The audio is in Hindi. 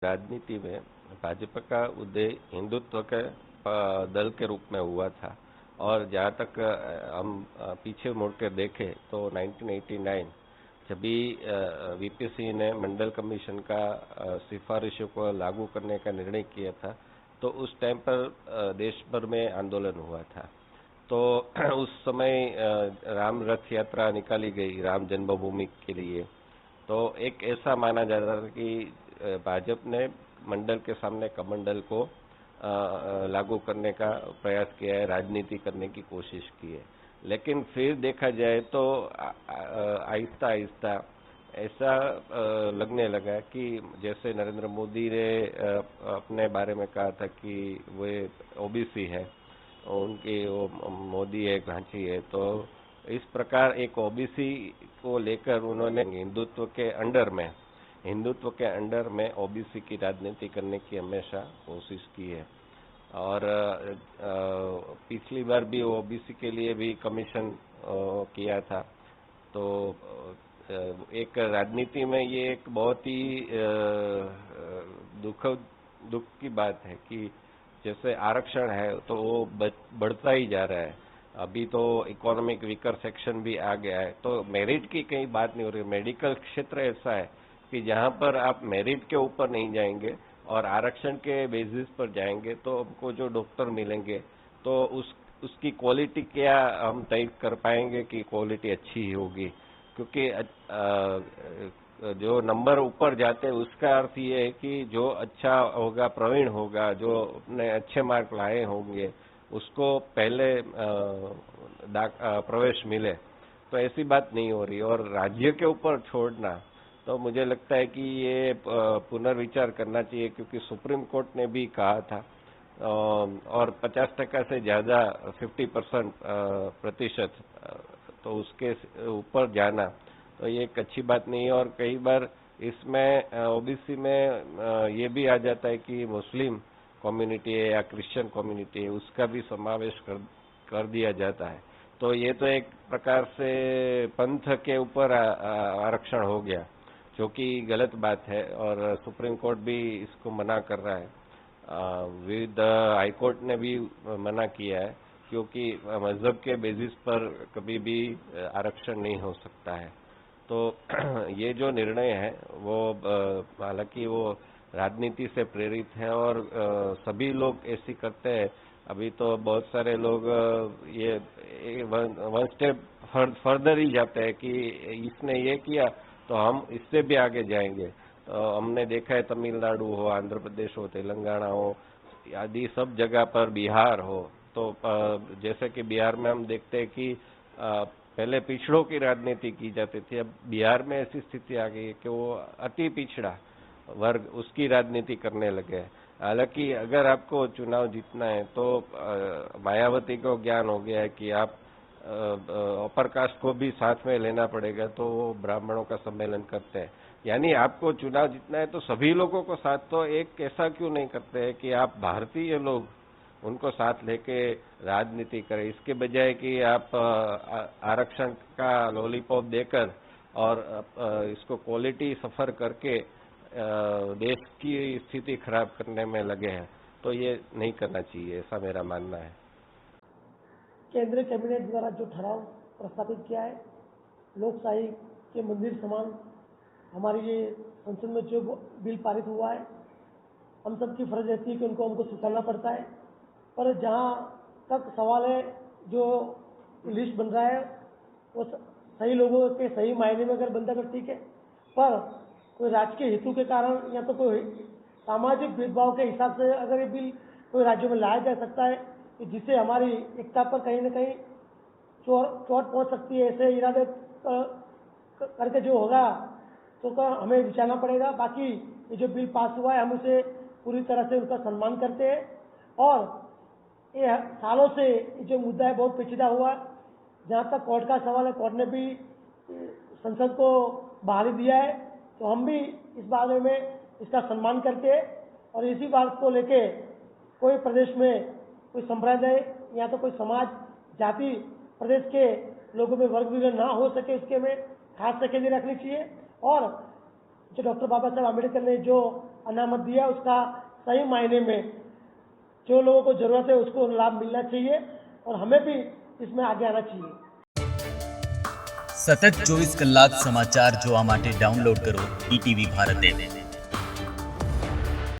राजनीति में भाजपा का उदय हिंदुत्व के दल के रूप में हुआ था। और जहाँ तक हम पीछे मुड़ कर देखें तो 1989 जब भी वीपी सिंह ने मंडल कमीशन का सिफारिशों को लागू करने का निर्णय किया था, तो उस टाइम पर देश भर में आंदोलन हुआ था। तो उस समय राम रथ यात्रा निकाली गई राम जन्मभूमि के लिए। तो एक ऐसा माना जाता था कि भाजपा ने मंडल के सामने कमंडल को लागू करने का प्रयास किया है, राजनीति करने की कोशिश की है। लेकिन फिर देखा जाए तो आहिस्ता आहिस्ता ऐसा लगने लगा कि जैसे नरेंद्र मोदी ने अपने बारे में कहा था कि वे ओबीसी है, उनकी वो मोदी है, घांची है, तो इस प्रकार एक ओबीसी को लेकर उन्होंने हिंदुत्व के अंडर में ओबीसी की राजनीति करने की हमेशा कोशिश की है। और पिछली बार भी ओबीसी के लिए भी कमीशन किया था। तो एक राजनीति में ये एक बहुत ही दुख की बात है कि जैसे आरक्षण है तो वो बढ़ता ही जा रहा है। अभी तो इकोनॉमिक वीकर सेक्शन भी आ गया है, तो मेरिट की कहीं बात नहीं हो रही। मेडिकल क्षेत्र ऐसा है कि जहां पर आप मेरिट के ऊपर नहीं जाएंगे और आरक्षण के बेसिस पर जाएंगे तो हमको जो डॉक्टर मिलेंगे तो उसकी क्वालिटी क्या हम तय कर पाएंगे कि क्वालिटी अच्छी ही होगी। क्योंकि जो नंबर ऊपर जाते हैं उसका अर्थ ये है कि जो अच्छा होगा, प्रवीण होगा, जो अपने अच्छे मार्क लाए होंगे उसको पहले प्रवेश मिले। तो ऐसी बात नहीं हो रही। और राज्य के ऊपर छोड़ना, तो मुझे लगता है कि ये पुनर्विचार करना चाहिए, क्योंकि सुप्रीम कोर्ट ने भी कहा था और 50% से ज्यादा 50% प्रतिशत, तो उसके ऊपर जाना तो ये एक अच्छी बात नहीं है। और कई बार इसमें ओबीसी में ये भी आ जाता है कि मुस्लिम कम्युनिटी है या क्रिश्चियन कम्युनिटी है, उसका भी समावेश कर दिया जाता है। तो ये तो एक प्रकार से पंथ के ऊपर आरक्षण हो गया, जो कि गलत बात है और सुप्रीम कोर्ट भी इसको मना कर रहा है। विद हाईकोर्ट ने भी मना किया है, क्योंकि मजहब के बेसिस पर कभी भी आरक्षण नहीं हो सकता है। तो ये जो निर्णय है वो हालांकि वो राजनीति से प्रेरित है और सभी लोग ऐसी करते हैं। अभी तो बहुत सारे लोग ये वन स्टेप फर्दर ही जाते हैं कि इसने ये किया तो हम इससे भी आगे जाएंगे। तो हमने देखा है तमिलनाडु हो, आंध्र प्रदेश हो, तेलंगाना हो, आदि सब जगह पर, बिहार हो, तो जैसे कि बिहार में हम देखते हैं कि पहले पिछड़ों की राजनीति की जाती थी, अब बिहार में ऐसी स्थिति आ गई है कि वो अति पिछड़ा वर्ग उसकी राजनीति करने लगे हैं। हालांकि अगर आपको चुनाव जीतना है तो मायावती को ज्ञान हो गया है कि आप अपर कास्ट को भी साथ में लेना पड़ेगा, तो वो ब्राह्मणों का सम्मेलन करते हैं। यानी आपको चुनाव जीतना है तो सभी लोगों को साथ, तो एक ऐसा क्यों नहीं करते हैं कि आप भारतीय लोग उनको साथ लेके राजनीति करें, इसके बजाय कि आप आरक्षण का लॉलीपॉप देकर और इसको क्वालिटी सफर करके देश की स्थिति खराब करने में लगे हैं। तो ये नहीं करना चाहिए, ऐसा मेरा मानना है। केंद्रीय कैबिनेट द्वारा जो ठहराव प्रस्तावित किया है, लोकशाही के मंदिर समान हमारी ये संसद में जो बिल पारित हुआ है, हम सबकी फर्ज रहती है कि हमको स्वीकारना पड़ता है। पर जहाँ तक सवाल है, जो लिस्ट बन रहा है वो सही लोगों के सही मायने में अगर बनता तो ठीक है, पर कोई राजकीय हेतु के कारण या तो कोई सामाजिक भेदभाव के हिसाब से अगर ये बिल कोई राज्यों में लाया जा सकता है कि जिससे हमारी एकता पर कहीं न कहीं चोट पहुंच सकती है, ऐसे इरादे करके जो होगा तो हमें विचारना पड़ेगा। बाकी ये जो बिल पास हुआ है, हम उसे पूरी तरह से उनका सम्मान करते हैं। और ये सालों से जो मुद्दा है बहुत पेचीदा हुआ। जहाँ तक कोर्ट का सवाल है, कोर्ट ने भी संसद को बहाली दिया है, तो हम भी इस बारे में इसका सम्मान करते हैं। और इसी बात को लेके कोई प्रदेश में कोई संप्रदाय या तो कोई समाज, जाति, प्रदेश के लोगों में वर्ग विरोध ना हो सके, इसके में खास तकेदारी रखनी चाहिए। और जो डॉक्टर बाबा साहब आम्बेडकर ने जो अनामत दिया उसका सही मायने में जो लोगों को जरूरत है उसको लाभ मिलना चाहिए और हमें भी इसमें आगे आना चाहिए। સતત 24 કલાક સમાચાર જોવા માટે ડાઉનલોડ કરો ETV ભારત એપ।